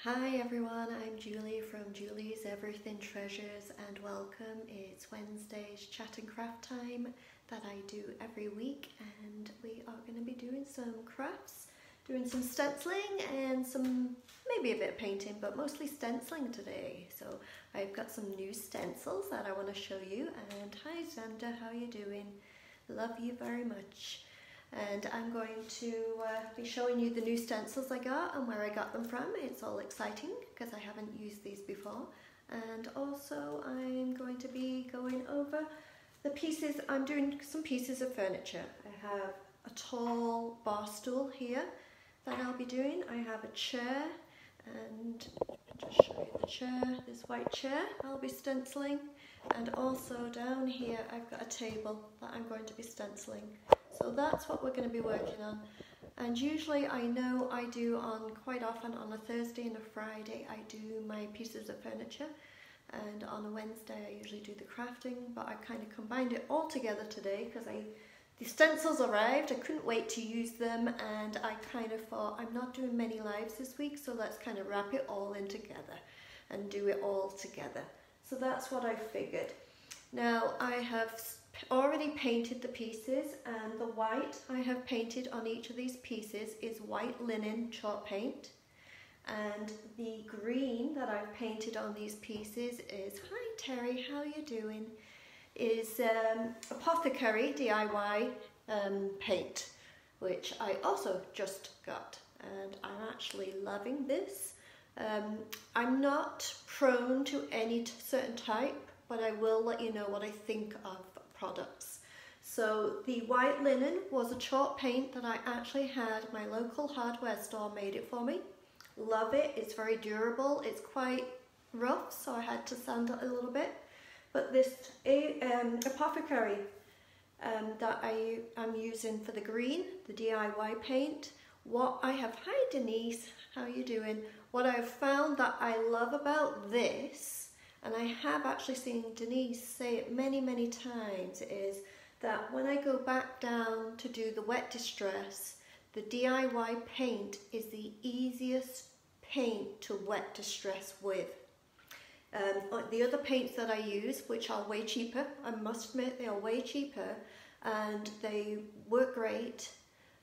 Hi everyone, I'm Julie from Julie's Everything Treasures and welcome. It's Wednesday's chat and craft time that I do every week, and we are going to be doing some crafts, doing some stenciling and some maybe a bit of painting, but mostly stenciling today. So I've got some new stencils that I want to show you. And hi Xander, how are you doing? Love you very much. And I'm going to be showing you the new stencils I got and where I got them from. It's all exciting because I haven't used these before. And also I'm going to be going over the pieces. I'm doing some pieces of furniture. I have a tall bar stool here that I'll be doing. I have a chair, and I'll just show you the chair, this white chair I'll be stenciling. And also down here I've got a table that I'm going to be stenciling. So that's what we're going to be working on. And usually I know I do quite often on a Thursday and a Friday I do my pieces of furniture, and on a Wednesday I usually do the crafting, but I kind of combined it all together today because the stencils arrived, I couldn't wait to use them, and I kind of thought I'm not doing many lives this week, so let's kind of wrap it all in together and do it all together. So that's what I figured. Now I have already painted the pieces, and the white I have painted on each of these pieces is white linen chalk paint, and the green that I've painted on these pieces is, hi Terry, how are you doing, is Apothecary DIY paint, which I also just got, and I'm actually loving this. I'm not prone to any certain type, but I will let you know what I think of products. So the white linen was a chalk paint that I actually had my local hardware store made it for me. Love it, it's very durable, it's quite rough, so I had to sand it a little bit. But this Apothecary that I'm using for the green, the DIY paint, what I have, hi Denise, how are you doing? What I've found that I love about this, and I have actually seen Denise say it many times, is that when I go back down to do the wet distress, the DIY paint is the easiest paint to wet distress with. The other paints that I use, which are way cheaper, I must admit they are way cheaper, and they work great,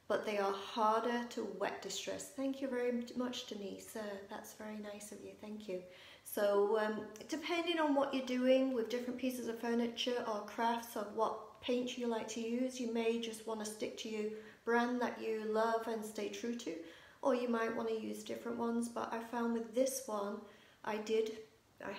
but they are harder to wet distress. Thank you very much, Denise. That's very nice of you. Thank you. So depending on what you're doing with different pieces of furniture or crafts, of what paint you like to use, you may just want to stick to your brand that you love and stay true to, or you might want to use different ones. But I found with this one, I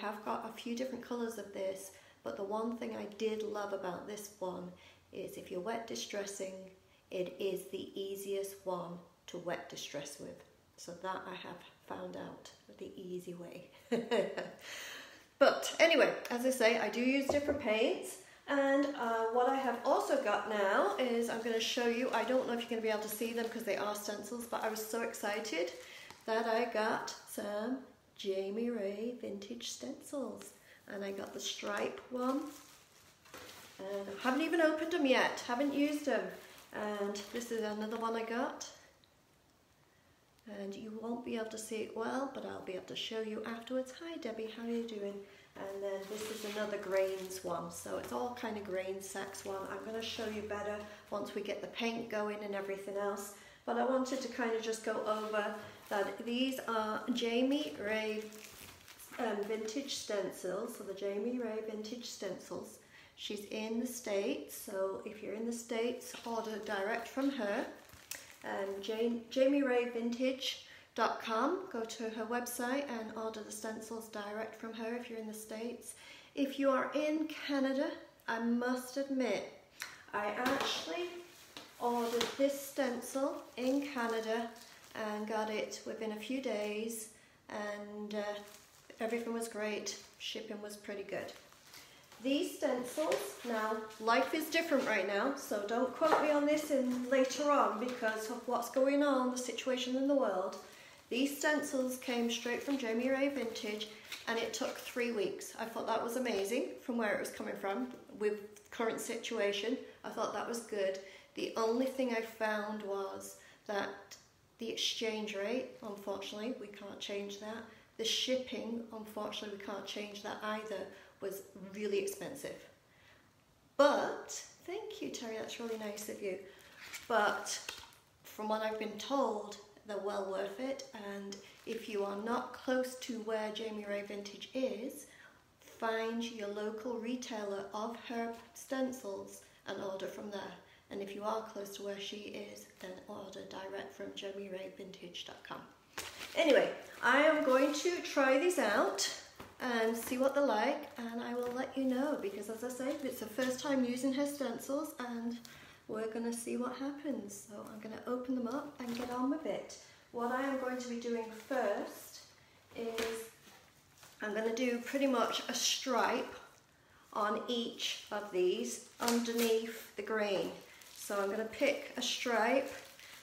have got a few different colours of this, but the one thing I did love about this one is if you're wet distressing, it is the easiest one to wet distress with. So that I have found out the easy way. But anyway, as I say, I do use different paints, and what I have also got now is I'm going to show you. I don't know if you're going to be able to see them because they are stencils, but I was so excited that I got some Jamie Ray vintage stencils, and I got the stripe one, and I haven't even opened them yet, haven't used them. And this is another one I got, and you won't be able to see it well, but I'll be able to show you afterwards. Hi Debbie, how are you doing? And then this is another grains one, so it's all kind of grain sacks one. I'm going to show you better once we get the paint going and everything else, but I wanted to kind of just go over that these are Jamie Ray vintage stencils, so the Jamie Ray vintage stencils. She's in the States, so if you're in the States, order direct from her. JamieRayVintage.com. Go to her website and order the stencils direct from her if you're in the States. If you are in Canada, I must admit, I actually ordered this stencil in Canada and got it within a few days, and everything was great. Shipping was pretty good. These stencils, now life is different right now, so don't quote me on this later on because of what's going on, the situation in the world. These stencils came straight from Jamie Ray Vintage, and it took 3 weeks. I thought that was amazing from where it was coming from with current situation. I thought that was good. The only thing I found was that The exchange rate, unfortunately, we can't change that. The shipping, unfortunately, we can't change that either, was really expensive. But, thank you Terry, that's really nice of you. But from what I've been told, they're well worth it, and if you are not close to where Jamie Ray Vintage is, find your local retailer of her stencils and order from there. And if you are close to where she is, then order direct from JamieRayVintage.com. Anyway, I am going to try these out and see what they're like, and I will let you know, because as I say, it's the first time using her stencils and we're going to see what happens. So I'm going to open them up and get on with it. What I am going to be doing first is I'm going to do pretty much a stripe on each of these underneath the green. So I'm going to pick a stripe,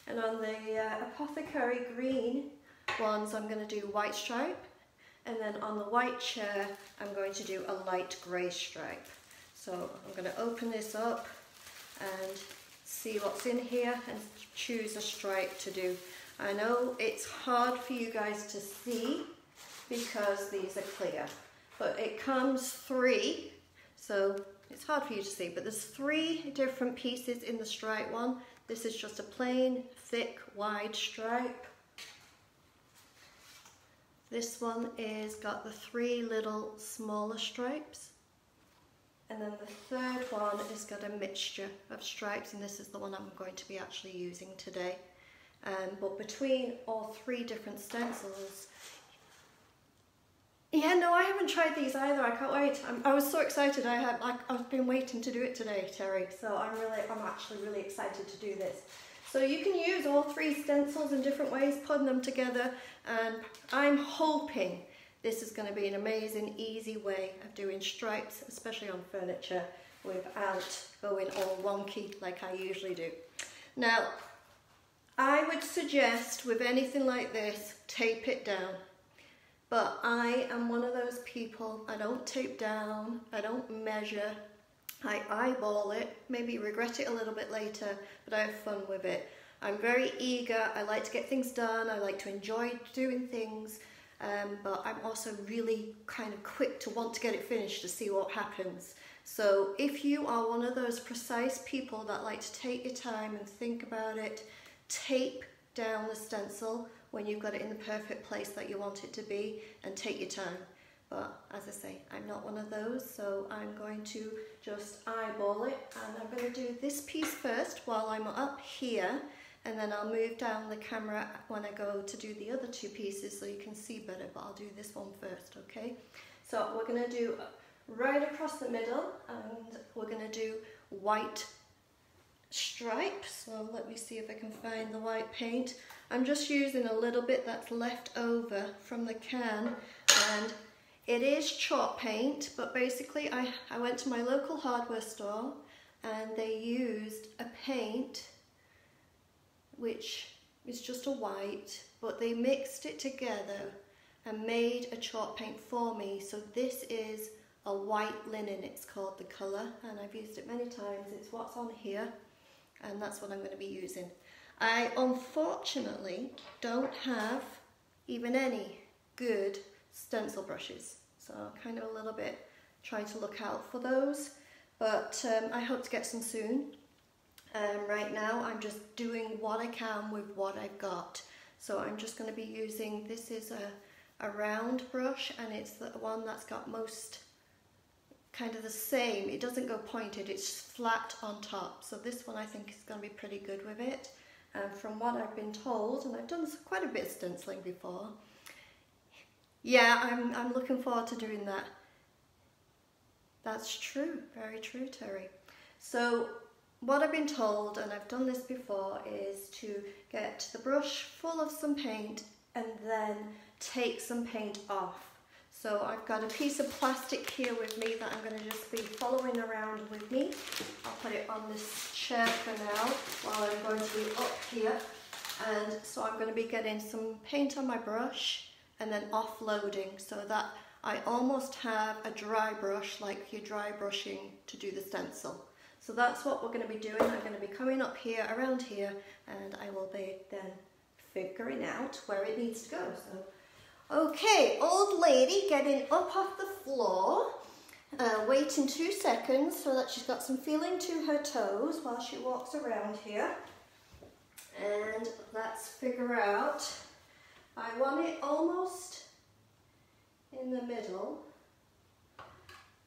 and on the Apothecary green ones I'm going to do white stripe, and then on the white chair I'm going to do a light grey stripe. So I'm going to open this up and see what's in here and choose a stripe to do. I know it's hard for you guys to see because these are clear, but it comes 3, so it's hard for you to see, but there's 3 different pieces in the stripe one. This is just a plain, thick, wide stripe. This one is got the 3 little smaller stripes. And then the third one has got a mixture of stripes, and this is the one I'm going to be actually using today. But between all 3 different stencils, yeah, no, I haven't tried these either. I can't wait. I was so excited. I've been waiting to do it today, Terry. So I'm actually really excited to do this. So you can use all 3 stencils in different ways, putting them together, and I'm hoping this is going to be an amazing, easy way of doing stripes, especially on furniture, without going all wonky like I usually do. Now, I would suggest with anything like this, tape it down. But I am one of those people, I don't tape down, I don't measure, I eyeball it, maybe regret it a little bit later, but I have fun with it. I'm very eager, I like to get things done, I like to enjoy doing things, but I'm also really kind of quick to want to get it finished to see what happens. So if you are one of those precise people that like to take your time and think about it, tape down the stencil when you've got it in the perfect place that you want it to be, and take your time. But as I say, I'm not one of those, so I'm going to just eyeball it, and I'm going to do this piece first while I'm up here, and then I'll move down the camera when I go to do the other 2 pieces so you can see better, but I'll do this one first, okay? So we're going to do right across the middle, and we're going to do white stripes. So let me see if I can find the white paint. I'm just using a little bit that's left over from the can, and it is chalk paint, but basically I went to my local hardware store and they used a paint which is just a white, but they mixed it together and made a chalk paint for me. So this is a white linen, it's called the colour, and I've used it many times. It's what's on here, and that's what I'm going to be using. I unfortunately don't have even any good stencil brushes, so I'm kind of a little bit trying to look out for those, but I hope to get some soon. Right now I'm just doing what I can with what I've got. So I'm just going to be using, this is a round brush, and it's the one that's got most kind of the same. It doesn't go pointed, it's flat on top. So this one I think is going to be pretty good with it. From what I've been told, and I've done quite a bit of stenciling before, yeah, I'm looking forward to doing that. That's true, very true, Terry. So what I've been told, and I've done this before, is to get the brush full of some paint and then take some paint off. So I've got a piece of plastic here with me that I'm going to just be following around with me. I'll put it on this chair for now while I'm going to be up here. And so I'm going to be getting some paint on my brush and then offloading so that I almost have a dry brush like you're dry brushing to do the stencil. So that's what we're going to be doing. I'm going to be coming up here, around here, and I will be then figuring out where it needs to go. So, okay, old lady getting up off the floor, waiting 2 seconds so that she's got some feeling to her toes while she walks around here. And let's figure out, I want it almost in the middle.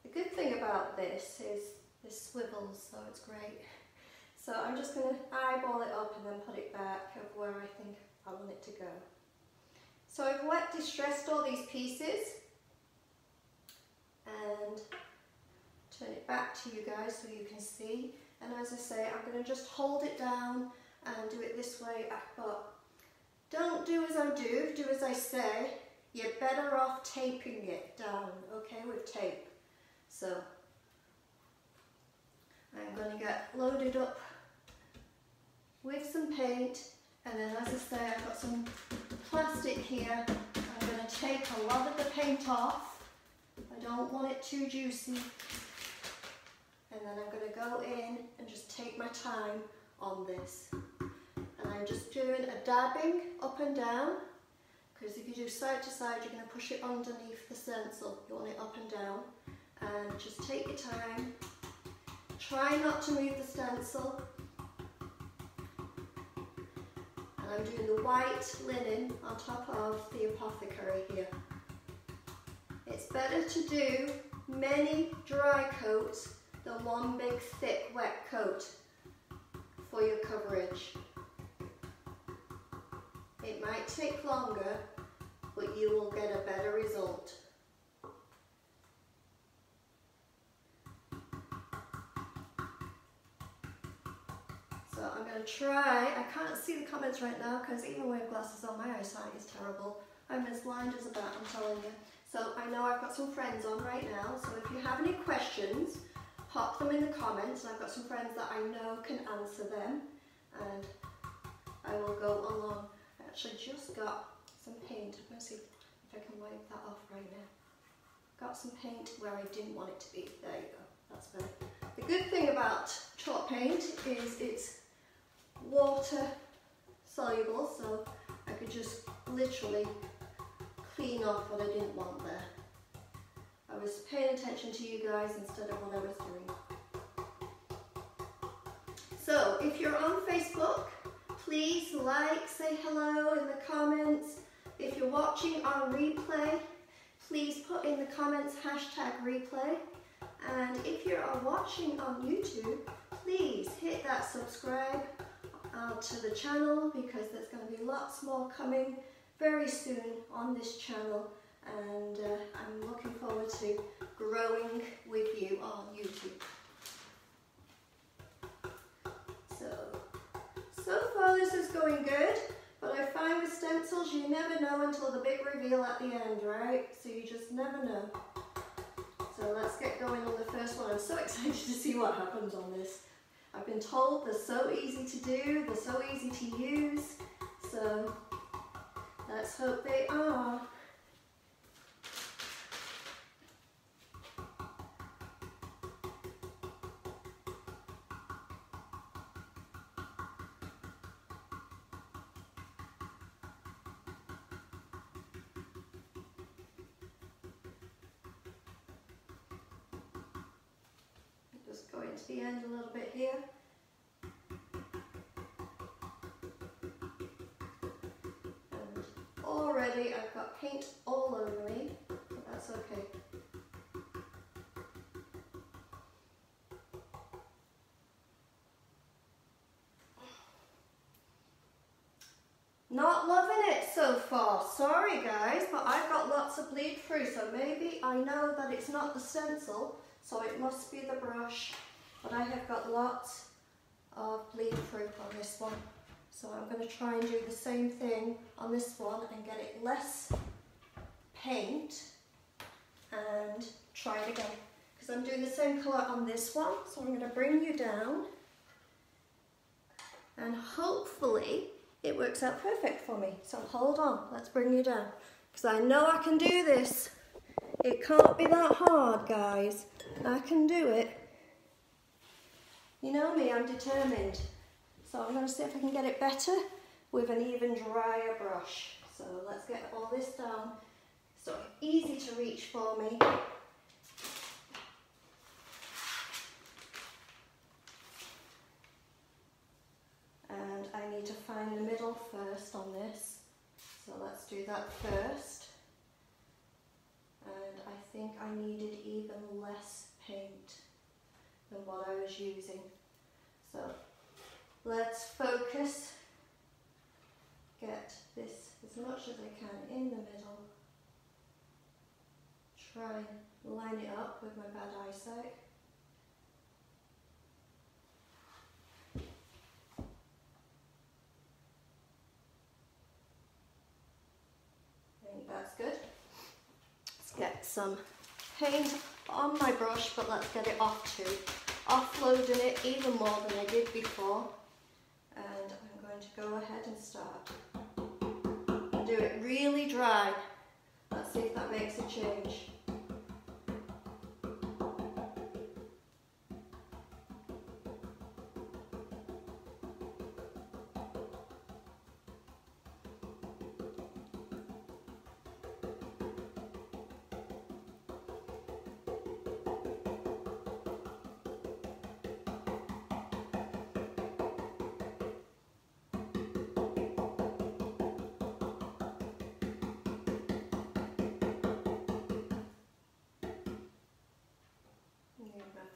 The good thing about this is this swivels, so it's great. So I'm just going to eyeball it up and then put it back of where I think I want it to go. So I've wet distressed all these pieces and turn it back to you guys so you can see. And as I say, I'm going to just hold it down and do it this way, but don't do as I do, do as I say. You're better off taping it down, okay, with tape. So I'm going to get loaded up with some paint, and then as I say, I've got some plastic here. I'm going to take a lot of the paint off. I don't want it too juicy. And then I'm going to go in and just take my time on this. And I'm just doing a dabbing up and down, because if you do side to side, you're going to push it underneath the stencil. You want it up and down. And just take your time. Try not to move the stencil. And I'm doing the white linen on top of the apothecary here. It's better to do many dry coats than one big thick wet coat for your coverage. It might take longer, but you will get a better result. So I'm going to try, I can't see the comments right now because even with glasses on, my eyesight is terrible. I'm as blind as a bat, I'm telling you. So I know I've got some friends on right now, so if you have any questions, pop them in the comments. I've got some friends that I know can answer them, and I will go along. I actually just got some paint. I'm going to see if I can wipe that off right now. Got some paint where I didn't want it to be. There you go. That's better. The good thing about chalk paint is it's water soluble, so I could just literally clean off what I didn't want there. I was paying attention to you guys instead of what I was doing. So if you're on Facebook, please like, say hello in the comments. If you're watching on replay, please put in the comments #replay. And if you are watching on YouTube, please hit that subscribe to the channel, because there's going to be lots more coming very soon on this channel, and I'm looking forward to growing with you on YouTube. So far this is going good, but I find with stencils you never know until the big reveal at the end, right? So you just never know. So let's get going on the first one. I'm so excited to see what happens on this. I've been told they're so easy to do, they're so easy to use, so let's hope they are. Just going to the end a little bit here. And already I've got paint all over me, but that's okay. Not loving it so far, sorry guys, but I've got lots of bleed through, so maybe I know that it's not the stencil, so it must be the brush, but I have got lots of bleed through on this one. So I'm going to try and do the same thing on this one and get it less paint and try it again. Because I'm doing the same colour on this one, so I'm going to bring you down and hopefully it works out perfect for me. So hold on, let's bring you down. Because I know I can do this. It can't be that hard, guys. I can do it. You know me, I'm determined. So I'm going to see if I can get it better with an even drier brush. So let's get all this down so easy to reach for me. And I need to find the middle first on this. So let's do that first. And I think I needed even less paint than what I was using. So let's focus, get this as much as I can in the middle, try and line it up with my bad eyesight. I think that's good. Let's get some paint on my brush, but let's get it off too. Offloading it even more than I did before. And I'm going to go ahead and start. Do it really dry. Let's see if that makes a change.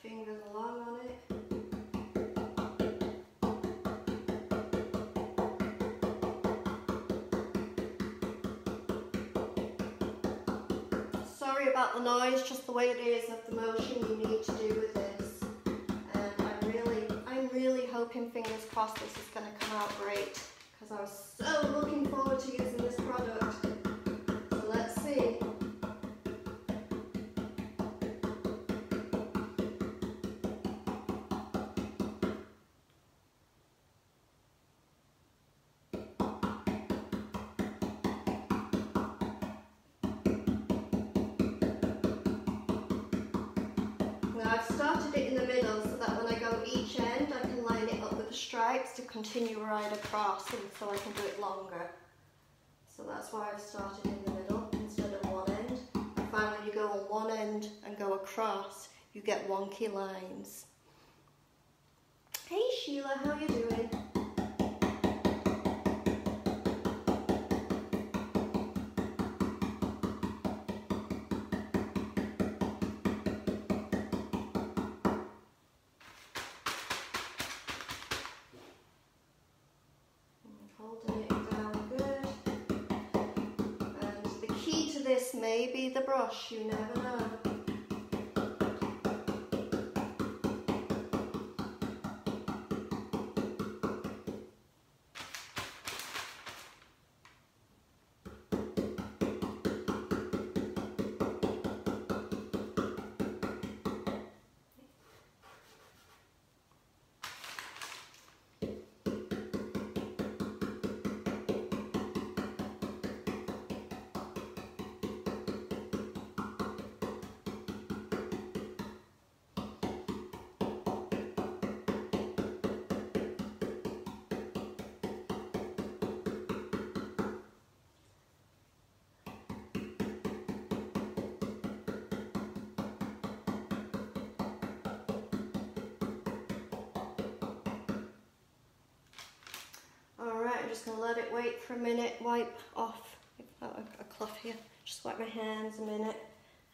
Fingers along on it. Sorry about the noise, just the way it is of the motion you need to do with this. And I'm really hoping, fingers crossed, this is going to come out great, because I was so looking forward to using this product. So let's see. I've started it in the middle so that when I go each end I can line it up with the stripes to continue right across, and so I can do it longer. So that's why I've started in the middle instead of one end. I find when you go on one end and go across, you get wonky lines. Hey Sheila, how you doing? Holding it down good. And the key to this may be the brush, you never know. Alright, I'm just going to let it wait for a minute, wipe off a cloth here, just wipe my hands a minute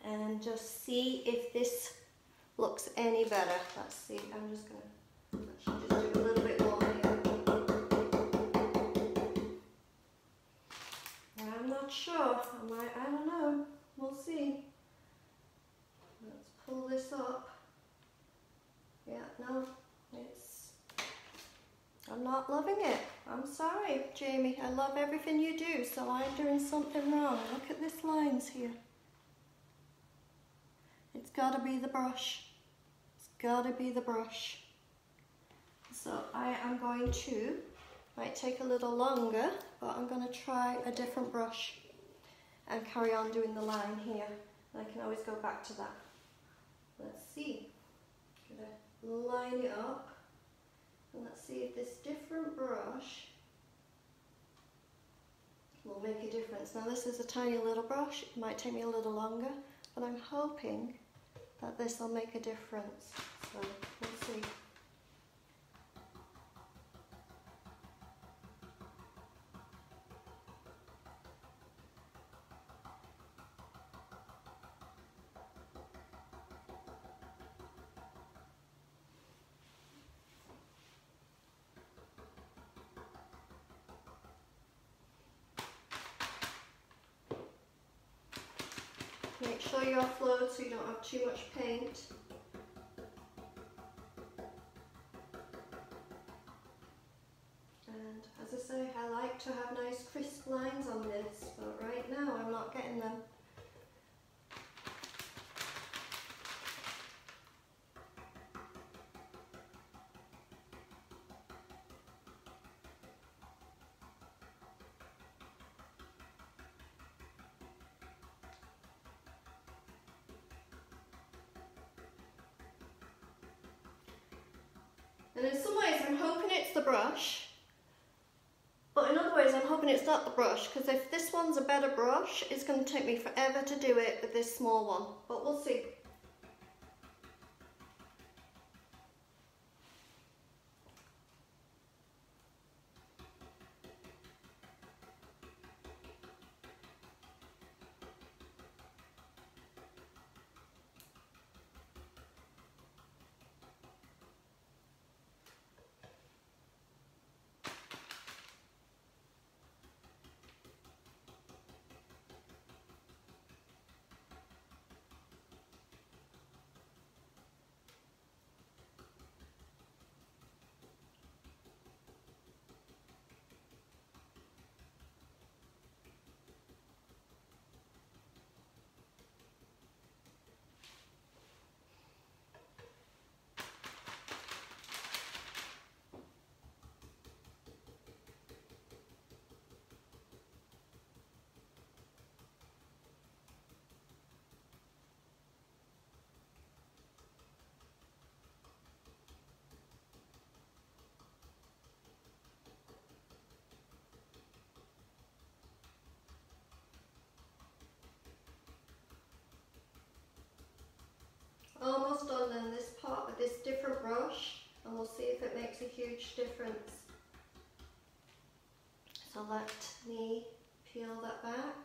and just see if this looks any better. Let's see, I'm just going to just do a little bit more here. I'm not sure, I don't know, we'll see. Let's pull this up. Yeah, no, I'm not loving it. I'm sorry, Jamie. I love everything you do, so I'm doing something wrong. Look at these lines here. It's got to be the brush. It's got to be the brush. So I am going to, might take a little longer, but I'm going to try a different brush and carry on doing the line here. And I can always go back to that. Let's see. I'm going to line it up. And let's see if this different brush will make a difference. Now this is a tiny little brush, it might take me a little longer, but I'm hoping that this will make a difference. So we'll see. Make sure you're offload so you don't have too much paint. And as I say, I like to have nice crisp lines on this, but right now I'm not getting them. And in some ways I'm hoping it's the brush, but in other ways I'm hoping it's not the brush, because if this one's a better brush, it's going to take me forever to do it with this small one, but we'll see. Almost done in this part with this different brush, and we'll see if it makes a huge difference. So let me peel that back.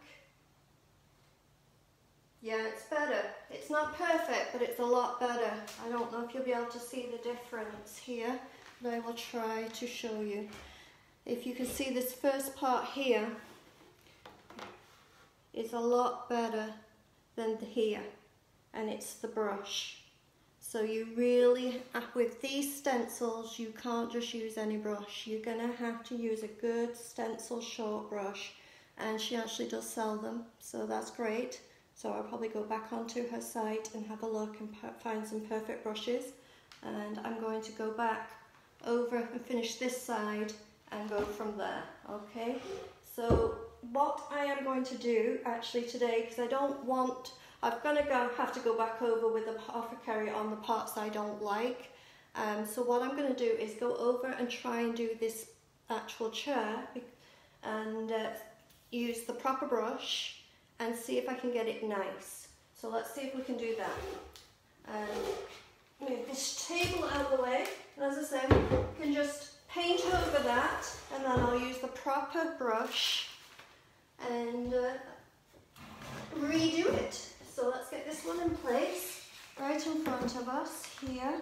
Yeah, it's better. It's not perfect, but it's a lot better. I don't know if you'll be able to see the difference here, but I will try to show you. If you can see this first part here is a lot better than here, and it's the brush. So you really, with these stencils, you can't just use any brush. You're gonna have to use a good stencil short brush, and she actually does sell them, so that's great. So I'll probably go back onto her site and have a look and find some perfect brushes. And I'm going to go back over and finish this side and go from there, okay? So what I am going to do actually today, because I don't want, I'm going to have to go back over with the apothecary on the parts I don't like. So what I'm going to do is go over and try and do this actual chair and use the proper brush and see if I can get it nice. So let's see if we can do that. And move this table out of the way. And as I said, you can just paint over that, and then I'll use the proper brush and redo it. So let's get this one in place, right in front of us here.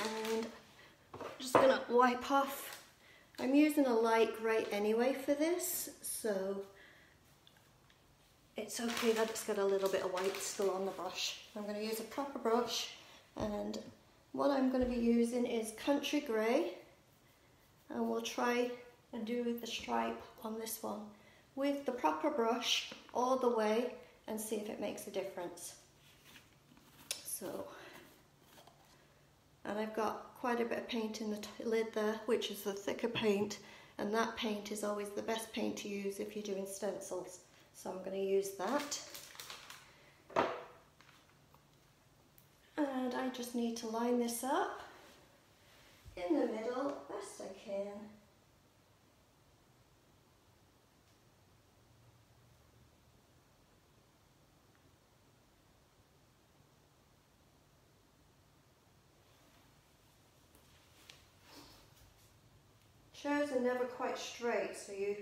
And I'm just gonna wipe off. I'm using a light grey anyway for this, so it's okay that it's got a little bit of white still on the brush. I'm going to use a proper brush, and what I'm going to be using is Country Grey, and we'll try and do the stripe on this one with the proper brush all the way and see if it makes a difference. So, and I've got quite a bit of paint in the lid there, which is the thicker paint, and that paint is always the best paint to use if you're doing stencils. So I'm going to use that. And I just need to line this up in the middle best I can. chairs are never quite straight, so you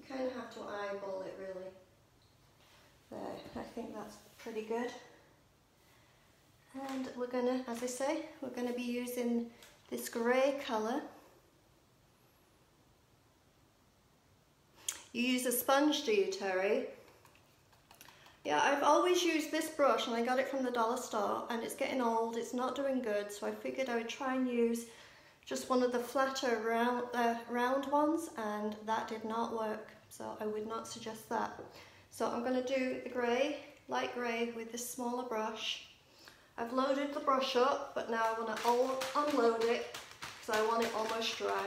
kind of have to eyeball it really. There, I think that's pretty good. And we're gonna, as I say, we're gonna be using this grey colour. You use a sponge, do you, Terry? Yeah, I've always used this brush and I got it from the dollar store, and it's getting old, it's not doing good, so I figured I would try and use just one of the flatter round ones, and that did not work, so I would not suggest that. So I'm going to do the grey, light grey, with this smaller brush. I've loaded the brush up, but now I'm going to unload it because I want it almost dry.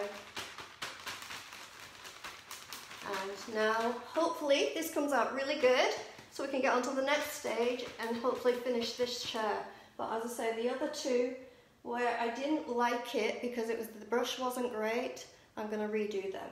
And now, hopefully, this comes out really good, so we can get on to the next stage and hopefully finish this chair. But as I say, the other two, where I didn't like it because the brush wasn't great, I'm going to redo them.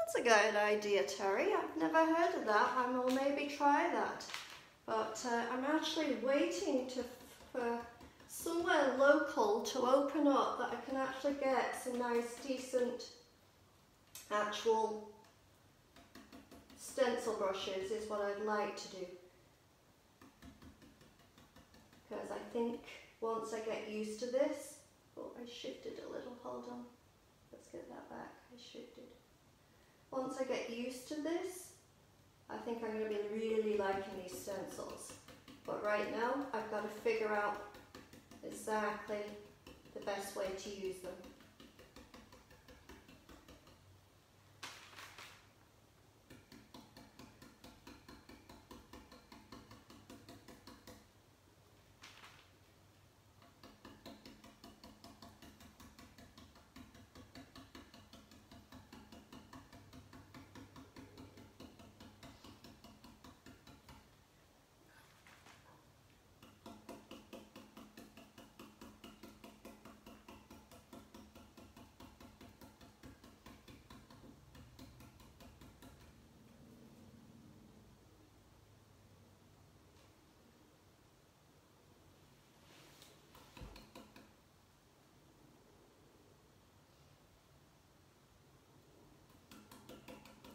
That's a good idea, Terry. I've never heard of that. I will maybe try that. But I'm actually waiting for somewhere local to open up that I can actually get some nice, decent, actual stencil brushes is what I'd like to do. Because I think once I get used to this, oh, I shifted a little, hold on. Let's get that back, I shifted. Once I get used to this, I think I'm going to be really liking these stencils. But right now, I've got to figure out exactly the best way to use them.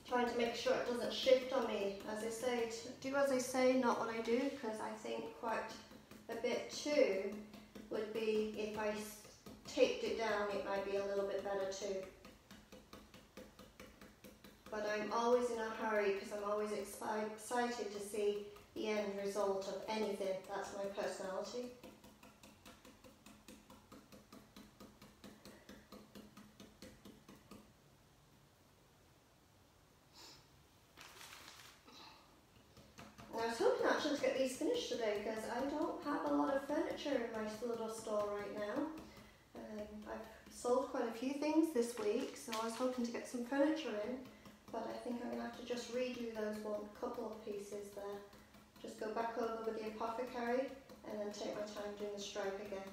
Trying to make sure it doesn't shift on me. As I say, do as I say, not what I do, because I think quite a bit too would be if I taped it down, it might be a little bit better too. But I'm always in a hurry because I'm always excited to see the end result of anything. That's my personality. I was hoping actually to get these finished today because I don't have a lot of furniture in my little store right now. I've sold quite a few things this week, so I was hoping to get some furniture in, but I think I'm going to have to just redo those couple of pieces there. Just go back over with the apothecary and then take my time doing the stripe again.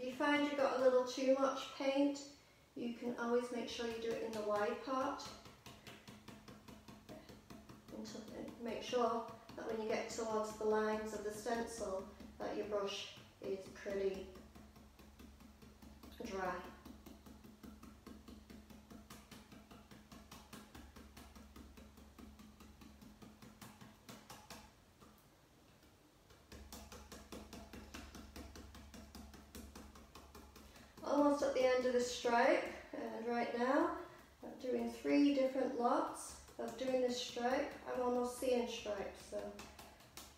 If you find you've got a little too much paint, you can always make sure you do it in the wide part make sure that when you get towards the lines of the stencil that your brush is pretty dry. Almost at the end of the stripe, and right now I'm doing 3 different lots of doing this stripe. I'm almost seeing stripes, so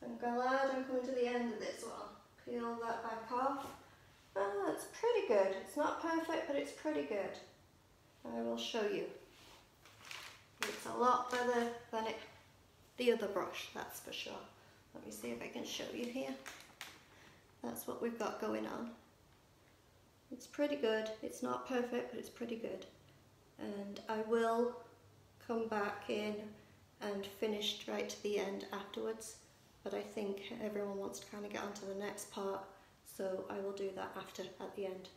I'm glad I'm coming to the end of this one. Peel that back off. Oh, it's pretty good. It's not perfect, but it's pretty good. I will show you. It's a lot better than the other brush, that's for sure. Let me see if I can show you here. That's what we've got going on. It's pretty good. It's not perfect, but it's pretty good. And I will come back in and finish right to the end afterwards. But I think everyone wants to kind of get onto the next part, so I will do that after, at the end.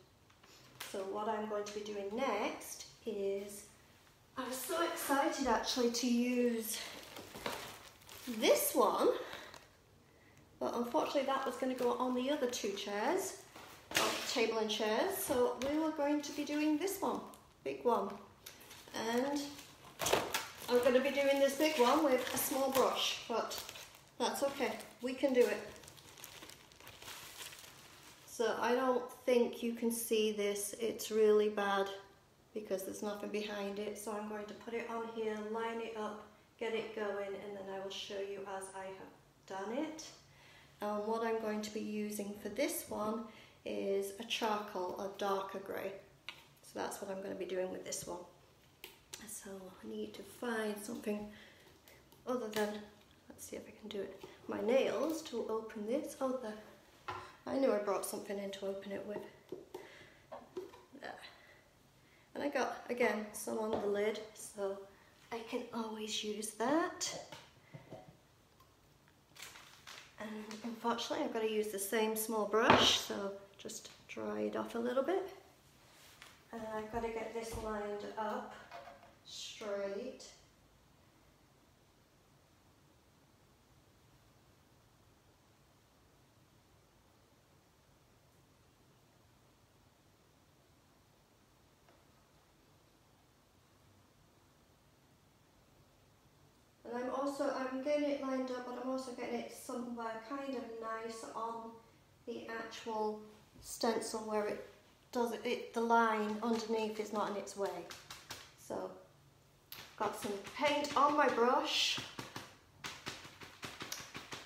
So what I'm going to be doing next is, I was so excited actually to use this one, but unfortunately that was going to go on the other 2 chairs. Table and chairs, so we were going to be doing this one, big one, and I'm going to be doing this big one with a small brush, but that's okay, we can do it. So I don't think you can see this, it's really bad because there's nothing behind it, so I'm going to put it on here, line it up, get it going, and then I will show you as I have done it. What I'm going to be using for this one is a charcoal, a darker grey. So that's what I'm going to be doing with this one. So I need to find something other than, let's see if I can do it, my nails to open this. Oh, there. I knew I brought something in to open it with. There. And I got, again, some on the lid, so I can always use that. And unfortunately I've got to use the same small brush, so just dry it off a little bit. And I've got to get this lined up straight. And I'm getting it lined up, but I'm also getting it somewhere kind of nice on the actual stencil where it does it, the line underneath is not in its way. So, got some paint on my brush,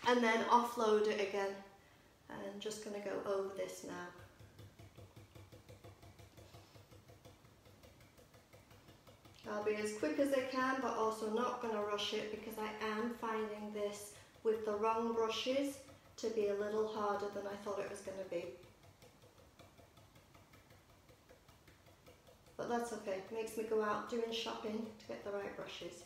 and then offload it again. And just going to go over this now. I'll be as quick as I can, but also not going to rush it because I am finding this with the wrong brushes to be a little harder than I thought it was going to be. But that's okay, it makes me go out doing shopping to get the right brushes.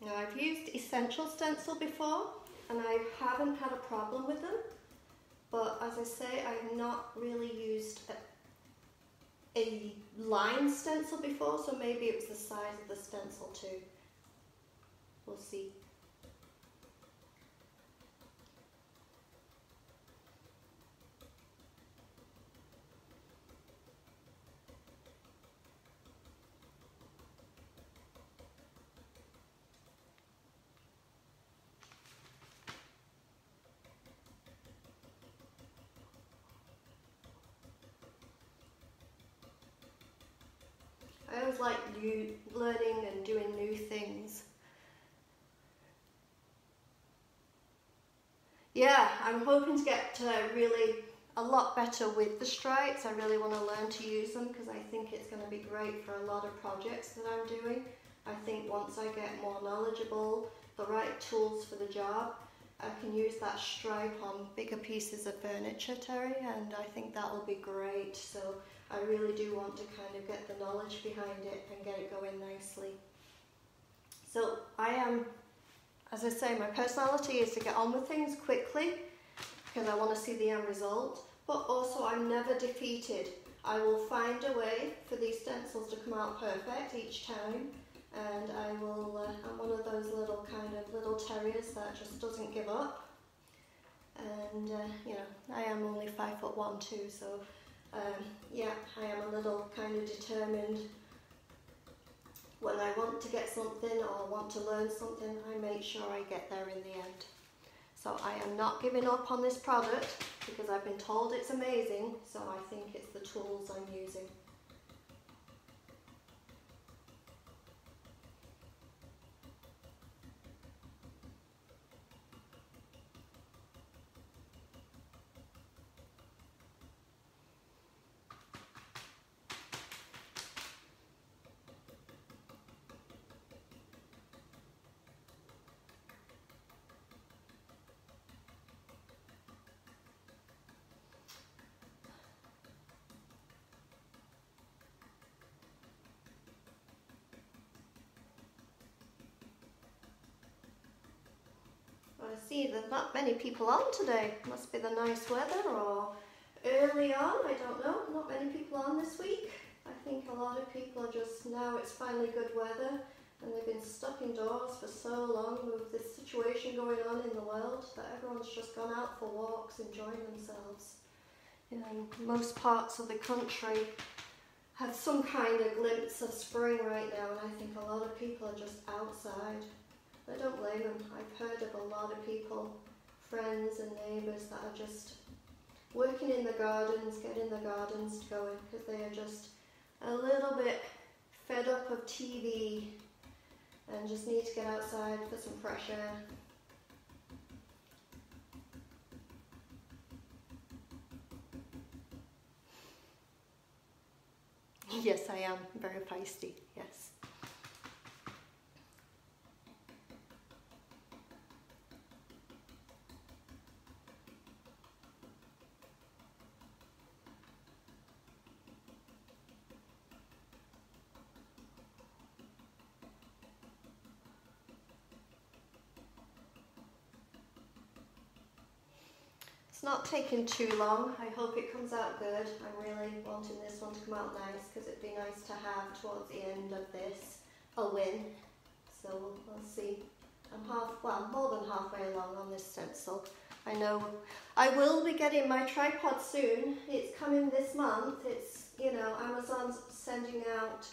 Now I've used Essential Stencil before and I haven't had a problem with them, but as I say, I've not really used a line stencil before, so maybe it was the size of the stencil too. We'll see. I always like learning and doing new things. Yeah, I'm hoping to get really a lot better with the stripes. I really want to learn to use them because I think it's going to be great for a lot of projects that I'm doing. I think once I get more knowledgeable, the right tools for the job, I can use that stripe on bigger pieces of furniture, Terry, and I think that will be great. So I really do want to kind of get the knowledge behind it and get it going nicely. So I am, as I say, my personality is to get on with things quickly, because I want to see the end result, but also I'm never defeated. I will find a way for these stencils to come out perfect each time, and I will, I'm one of those little little terriers that just doesn't give up. And you know, I am only 5'1" too, so yeah, I am a little kind of determined. When I want to get something or want to learn something, I make sure I get there in the end. So I am not giving up on this product because I've been told it's amazing, so I think it's the tools I'm using. I see there's not many people on today. Must be the nice weather or early on, I don't know. Not many people on this week. I think a lot of people are just, now it's finally good weather and they've been stuck indoors for so long with this situation going on in the world that everyone's just gone out for walks, enjoying themselves. You know, most parts of the country have some kind of glimpse of spring right now, and I think a lot of people are just outside. I don't blame them. I've heard of a lot of people, friends and neighbours, that are just working in the gardens, getting the gardens going, because they are just a little bit fed up of TV and just need to get outside for some fresh air. Yes, I am very feisty, yes. It's not taking too long. I hope it comes out good. I'm really wanting this one to come out nice because it'd be nice to have towards the end of this a win. So we'll see. I'm more than halfway along on this stencil. I know I will be getting my tripod soon. It's coming this month. It's, you know, Amazon's sending out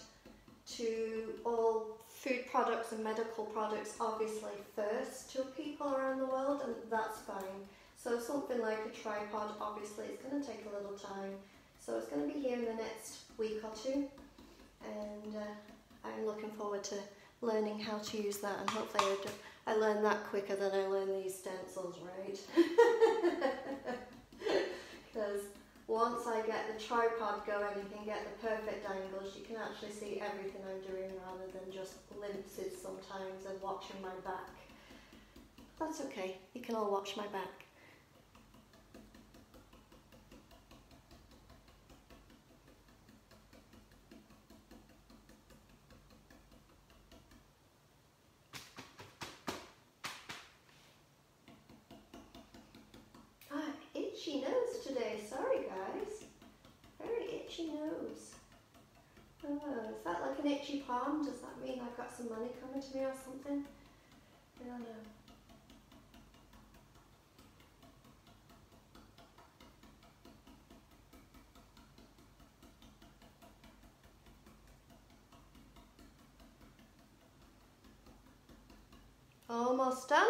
to all food products and medical products obviously first to people around the world, and that's fine. So something like a tripod obviously is going to take a little time. So it's going to be here in the next week or two, and I'm looking forward to learning how to use that, and hopefully I learn that quicker than I learn these stencils, right? Because once I get the tripod going, you can get the perfect angles. You can actually see everything I'm doing rather than just glimpses sometimes of watching my back. That's okay, you can all watch my back. Itchy nose today, sorry guys. Very itchy nose. Oh, is that like an itchy palm? Does that mean I've got some money coming to me or something? I don't know. Almost done.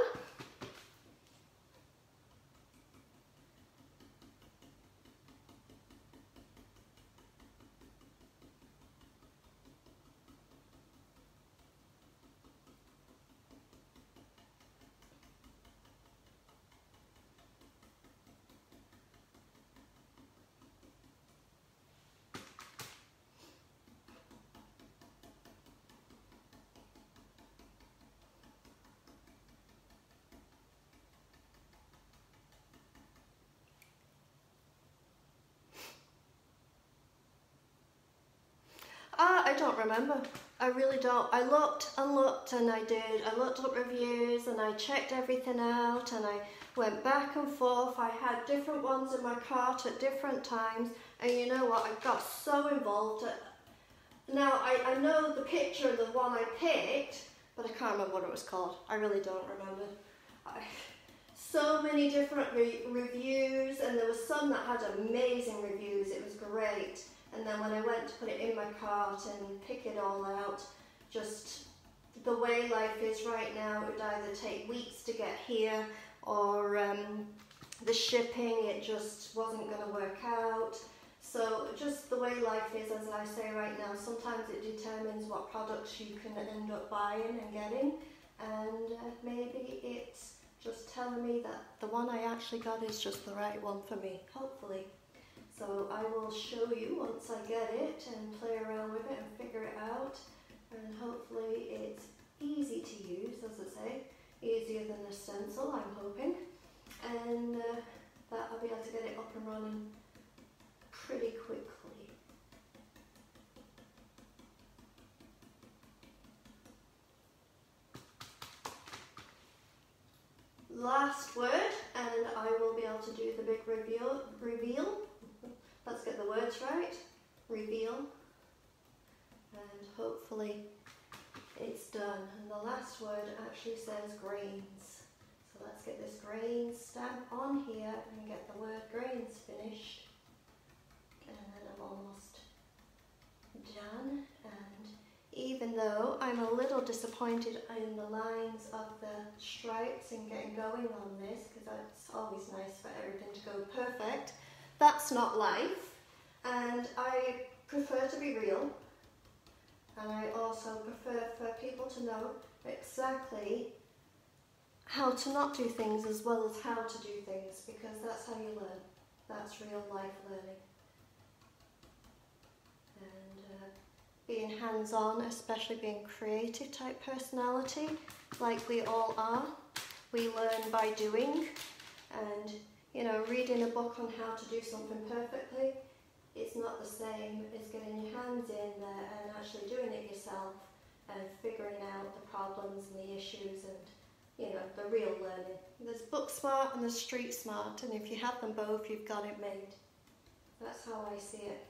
I don't remember. I really don't. I looked and looked and I did. I looked up reviews and I checked everything out and I went back and forth. I had different ones in my cart at different times, and you know what? I got so involved. Now, I know the picture of the one I picked, but I can't remember what it was called. I really don't remember. So many different reviews, and there was some that had amazing reviews. It was great. And then when I went to put it in my cart and pick it all out, just the way life is right now, it would either take weeks to get here, or the shipping, it just wasn't going to work out. So just the way life is, as I say right now, sometimes it determines what products you can end up buying and getting, and maybe it's just telling me that the one I actually got is just the right one for me, hopefully. So I will show you once I get it and play around with it and figure it out, and hopefully it's easy to use, as I say, easier than a stencil, I'm hoping, and that I'll be able to get it up and running pretty quickly. Last word, and I will be able to do the big reveal. Let's get the words right. Reveal. And hopefully it's done. And the last word actually says grains. So let's get this grains stamp on here and get the word grains finished. And then I'm almost done. And even though I'm a little disappointed in the lines of the stripes and getting going on this, because it's always nice for everything to go perfect, that's not life, and I prefer to be real, and I also prefer for people to know exactly how to not do things as well as how to do things, because that's how you learn. That's real life learning. And being hands-on, especially being creative type personality, like we all are, we learn by doing, and you know, reading a book on how to do something perfectly, it's not the same as getting your hands in there and actually doing it yourself and figuring out the problems and the issues and, you know, the real learning. There's book smart and there's street smart, and if you have them both, you've got it made. That's how I see it.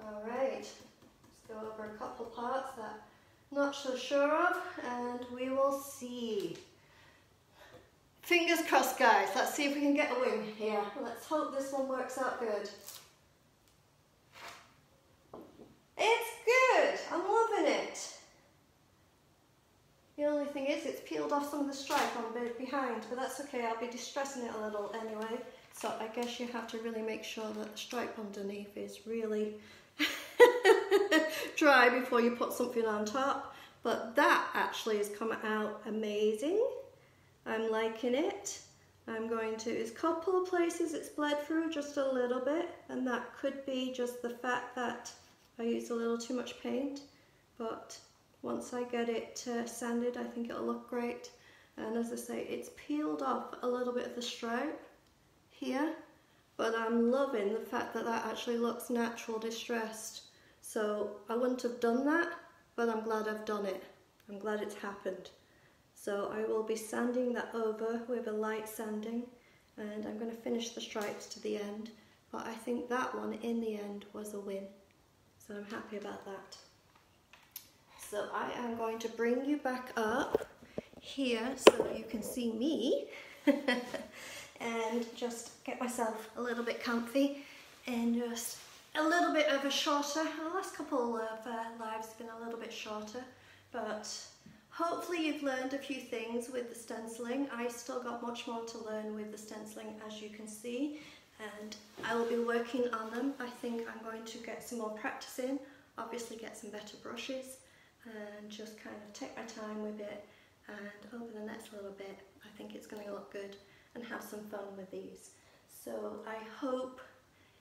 Alright, let's go over a couple parts that I'm not so sure of, and we will see. Fingers crossed, guys. Let's see if we can get a win here. Let's hope this one works out good. It's good. I'm loving it. The only thing is it's peeled off some of the stripe on the behind, but that's okay. I'll be distressing it a little anyway. So I guess you have to really make sure that the stripe underneath is really dry before you put something on top. But that actually has come out amazing. I'm liking it. I'm going to, there's a couple of places it's bled through just a little bit, and that could be just the fact that I used a little too much paint, but once I get it sanded, I think it'll look great. And as I say, it's peeled off a little bit of the stripe here, but I'm loving the fact that that actually looks natural distressed. So I wouldn't have done that, but I'm glad I've done it. I'm glad it's happened. So I will be sanding that over with a light sanding, and I'm going to finish the stripes to the end, but I think that one in the end was a win. So I'm happy about that. So I am going to bring you back up here so you can see me and just get myself a little bit comfy and just a little bit of a shorter, the last couple of lives have been a little bit shorter, but hopefully you've learned a few things with the stenciling. I still got much more to learn with the stenciling, as you can see, and I will be working on them. I think I'm going to get some more practice in, obviously get some better brushes, and just kind of take my time with it, and over the next little bit I think it's going to look good and have some fun with these. So I hope,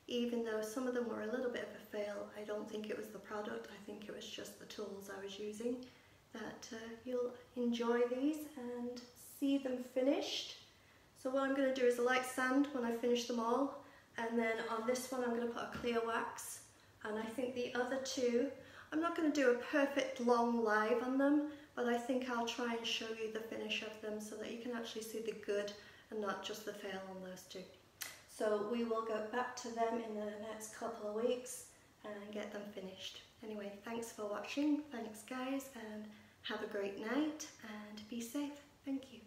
even though some of them were a little bit of a fail, I don't think it was the product, I think it was just the tools I was using, that you'll enjoy these and see them finished. So what I'm going to do is a light sand when I finish them all, and then on this one I'm going to put a clear wax And I think the other two, I'm not going to do a perfect long live on them, but I think I'll try and show you the finish of them so that you can actually see the good and not just the fail on those two. So we will go back to them in the next couple of weeks and get them finished. Anyway, thanks for watching, thanks guys, and have a great night and be safe. Thank you.